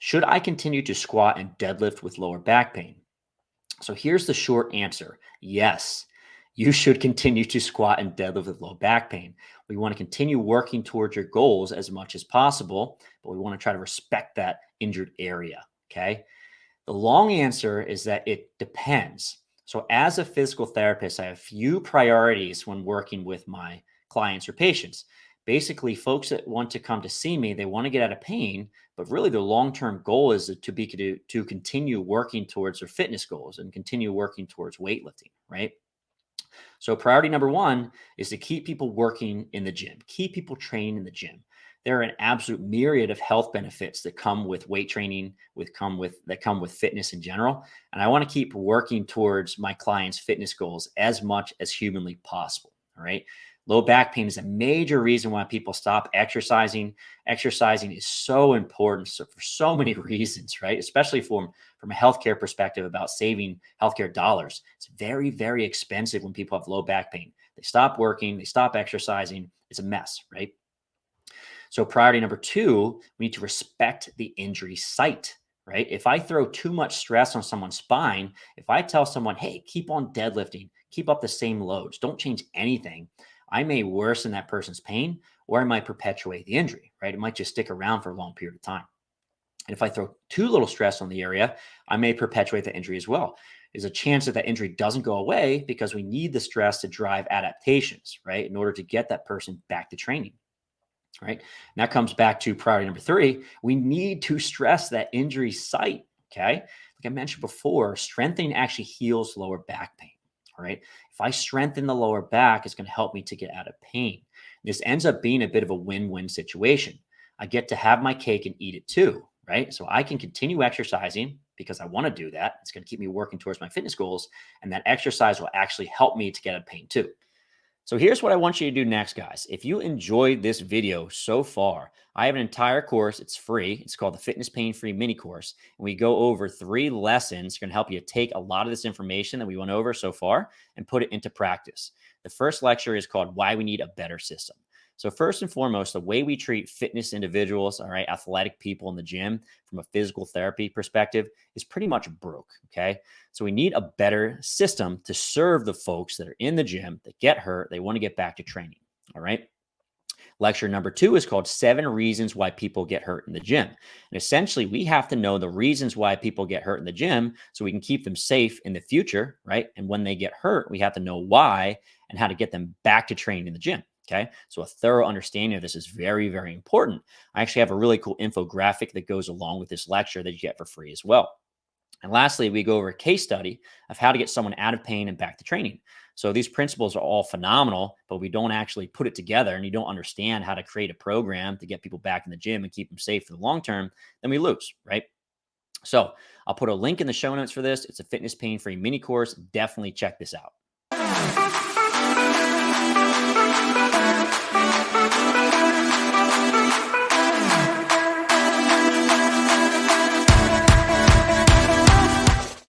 Should I continue to squat and deadlift with lower back pain? So here's the short answer. Yes, you should continue to squat and deadlift with low back pain. We want to continue working towards your goals as much as possible, but we want to try to respect that injured area. Okay. The long answer is that it depends. So, as a physical therapist, I have few priorities when working with my clients or patients. Basically, folks that want to come to see me, they want to get out of pain, but really their long-term goal is to continue working towards their fitness goals and continue working towards weightlifting, right? So priority number one is to keep people working in the gym, keep people trained in the gym. There are an absolute myriad of health benefits that come with weight training, that come with fitness in general. And I want to keep working towards my clients' fitness goals as much as humanly possible. All right. Low back pain is a major reason why people stop exercising. Exercising is so important for so many reasons, right? Especially from a healthcare perspective about saving healthcare dollars. It's very, very expensive when people have low back pain. They stop working, they stop exercising. It's a mess, right? So priority number two, we need to respect the injury site, right? If I throw too much stress on someone's spine, if I tell someone, hey, keep on deadlifting, keep up the same loads, don't change anything, I may worsen that person's pain or I might perpetuate the injury, right? It might just stick around for a long period of time. And if I throw too little stress on the area, I may perpetuate the injury as well. There's a chance that that injury doesn't go away because we need the stress to drive adaptations, right? In order to get that person back to training, right? And that comes back to priority number three. We need to stress that injury site, okay? Like I mentioned before, strengthening actually heals lower back pain, all right? If I strengthen the lower back, it's going to help me to get out of pain. This ends up being a bit of a win-win situation. I get to have my cake and eat it too, right? So I can continue exercising because I want to do that. It's going to keep me working towards my fitness goals. And that exercise will actually help me to get out of pain too. So here's what I want you to do next, guys. If you enjoyed this video so far, I have an entire course. It's free. It's called the Fitness Pain Free Mini Course. And we go over 3 lessons going to help you take a lot of this information that we went over so far and put it into practice. The first lecture is called Why We Need a Better System. So first and foremost, the way we treat fitness individuals, all right, athletic people in the gym from a physical therapy perspective is pretty much broke, okay? So we need a better system to serve the folks that are in the gym that get hurt, they want to get back to training, all right? Lecture number 2 is called 7 Reasons Why People Get Hurt in the Gym. And essentially, we have to know the reasons why people get hurt in the gym so we can keep them safe in the future, right? And when they get hurt, we have to know why and how to get them back to training in the gym. Okay. So a thorough understanding of this is very, very important. I actually have a really cool infographic that goes along with this lecture that you get for free as well. And lastly, we go over a case study of how to get someone out of pain and back to training. So these principles are all phenomenal, but we don't actually put it together and you don't understand how to create a program to get people back in the gym and keep them safe for the long term, then we lose, right? So I'll put a link in the show notes for this. It's a fitness pain free mini course. Definitely check this out.